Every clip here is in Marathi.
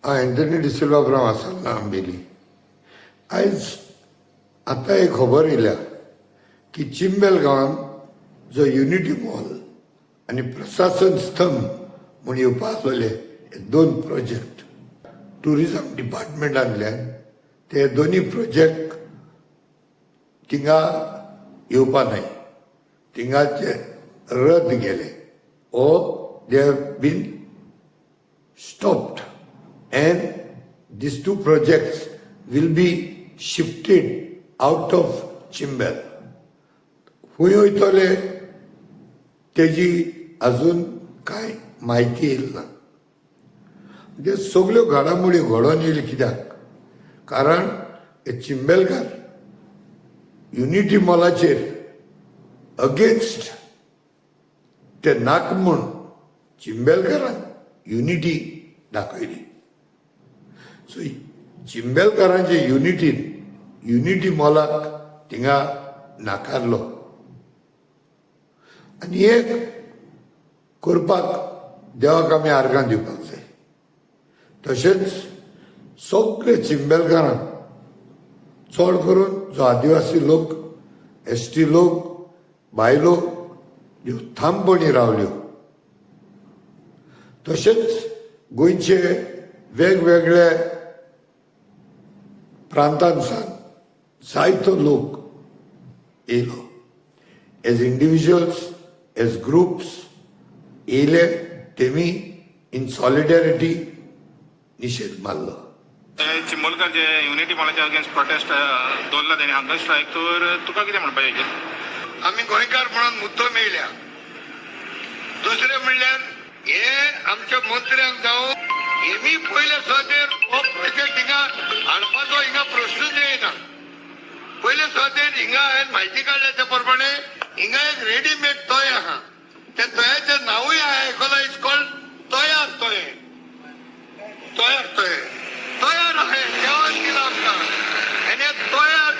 एंथनी डिसिल्वा ब्रावन आसलो आंबेली. आयज आतां एक खबर येयल्या की चिंबेल गांवांत जो युनिटी मॉल आनी प्रशासन स्तंभ म्हूण येवपा आसलेले हे दोन प्रोजेक्ट टुरिजम डिपार्टमेंटांतल्यान ते दोनी प्रोजेक्ट थिंगा येवपा न्हय, थिंगाचे रद्द गेले ओ they have been stopped and these two projects will be shifted out of Chimbel. खंय वयतले तेजी अजून कांय म्हायती येयली ना. म्हणजे सगल्यो घडामोडी घडोवन येयली कित्याक? कारण हे चिंबेलकार युनिटी मॉलाचेर अगेन्स्ट ते नाक म्हूण चिंबेलकारान युनिटी दाखयली. सो चिंबेलकारांचे युनिटी मॉलाक थिंगा नाकारलो आनी हे करपाक देवाक आमी आर्गां दिवपाक जाय. तशेंच सगळे चिंबेलकारांक चड करून जो आदिवासी लोक, एसटी लोक, बायलो ह्यो ठामपणी रावल्यो. तशेंच गोंयचे वेगवेगळे प्रांतांसान जायतो लोक येयलो. एज इंडिविज्युअल्स, एज ग्रुप्स येयले, तेमी इन सॉलिडेरिटी निशेध मारलो. चिंबोलकर जे युनिटी मॉलाच्या अगेन्स्ट प्रोटेस्ट दवरला तेणी हंगर स्ट्रायक, तर तुका कितें म्हणपाचें हेजेर? आमी गोंयकार म्हणून मुद्दम येयल्या. दुसरें म्हणल्यार हे आमच्या मंत्र्यांक जावं हेमी पयले सुवातेर हो प्रोजेक्ट हिंगा हाडपाचो हिंगा प्रश्नच येयना. पयले सुवातेर हिंगा हांवें म्हायती काडल्या त्या प्रमाणे हिंगा एक रेडीमेड तोय आहा. त्या तोयाचें नांवूय हांवें आयकलां, इज कॉल्ड तोयार तोय. तोयार तोय तोयार आहा देवान दिला आमकां. आनी तोयार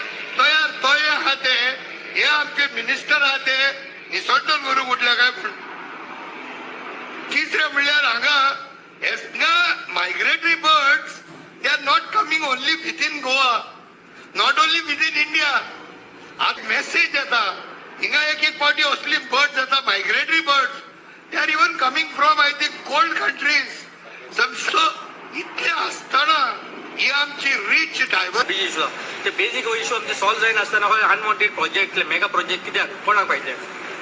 तोय आहा ते हे आमचे मिनिस्टर आहा ते निसर्टन करूंक उठल्या काय म्हणून. तिसरे म्हणल्यार हांगा migratory birds they are not coming only within Goa, not only within India. आज मेसेज येता हिंगा एक पावटी असली बर्ड्स येता migratory birds, they are even coming from I think cold countries. So इतले आसतना ही आमची रिच डायव्हर इश्यू ते बेजीक इश्यू आमचे सॉल्व जायनासतना अनवॉन्टेड प्रोजेक्ट मेगा प्रोजेक्ट कित्याक कोणाक पाहिजे?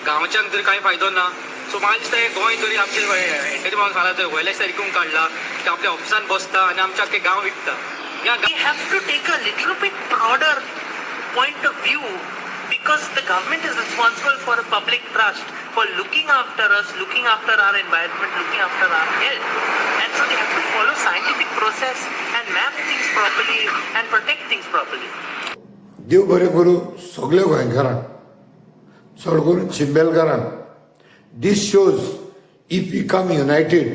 गांवच्यांक तरी कांय फायदो ना. सो म्हाका दिसता हे गोंय तरी आमचे एंटरी मावन सांगला थंय वयल्या सारकून काडला ते आपल्या ऑफिसान बसता आनी आमचे आख्खे गांव विकता. We have to take a little bit broader point of view because the government is responsible for a public trust, for looking after us, looking after our environment, looking after our health. And so they have to follow scientific process and map things properly and protect things properly. देव बरें करूं सगळ्या गोंयकारांक, चड करून चिंबेलकारांक. This shows if we come united,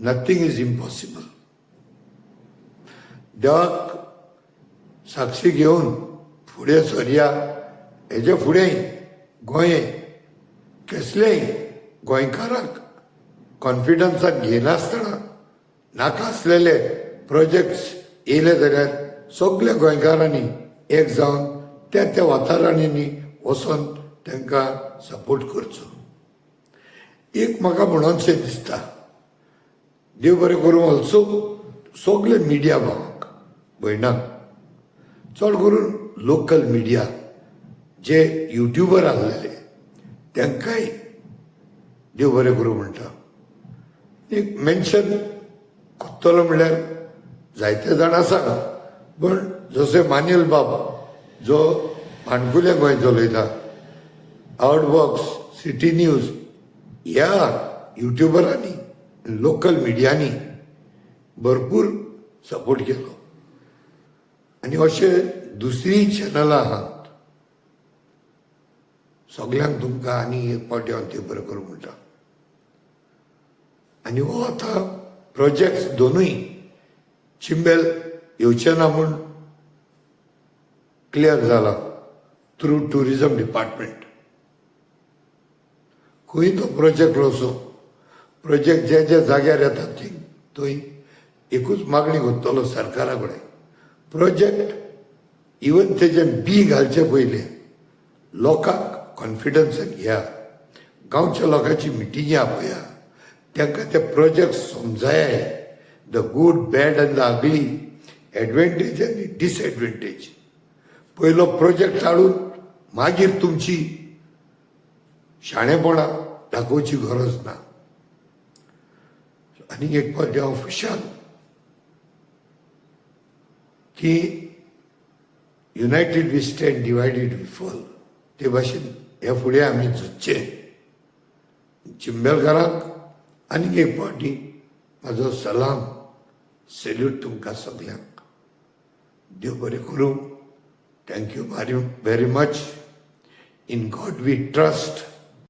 nothing is impossible. देवाक साक्षी घेवन फुडें सरया. हेजे फुडें गोंय कसलेय गोंयकाराक कॉन्फिडन्साक घेनासतना नाका आसलेले प्रोजेक्ट्स येयले जाल्यार सगळ्या गोंयकारांनी एक जावन त्या वाठारांनी वचोन तांकां सपोर्ट करचो. एक म्हाका म्हणूनशें दिसता, देव बरें करूं ऑल्सो सगळे मिडिया भावांक, भयणांक, चड करून लोकल मिडिया जे युट्यूबर आसलेले तांकांय देव बरें करूं म्हणटा. एक मेन्शन कोत्तलो म्हणल्यार जायते जाण आसा, पण जशे मानेल बाब जो माणकुले गोंय चलयता, आउटबॉक्स, सिटी न्यूज ह्या युट्यूबरांनी, लोकल मिडियांनी भरपूर सपोर्ट केलो. आनी अशे दुसरी चॅनलां आहात. सगळ्यांक तुमकां आनी एक पावटी हांव देव बरें करूं म्हणटा. आनी हो आतां प्रोजेक्ट्स दोनूय चिंबेल येवचे ना म्हूण क्लियर जाला थ्रू टुरिजम डिपार्टमेंट. खंय तो प्रोजेक्ट वचो, प्रोजेक्ट जे जे जाग्यार येतात थंय एकूच मागणी करतलो सरकारा कडेन प्रोजेक्ट इवन तेजें बी घालचे पयले लोकांक कॉन्फिडन्स घ्या, गांवच्या लोकांची मिटिंगी आपया, तांकां ते प्रोजेक्ट समजाय, the good bad and the ugly, advantage आनी डिसएडवांटेज. पयलो प्रोजेक्ट हाडून मागीर तुमची शाणेपणां दाखोवची गरज ना. आनी एक फावटी हांव खुशाल की united we stand, divided we fall, ते भाशेन हे फुडें आमी झुजचे. चिंबेलकारांक आनीक एक फावटी म्हाजो सलाम, सॅल्यूट तुमकां सगल्यांक. देव बरें करूं. Thank you very much. In God we trust.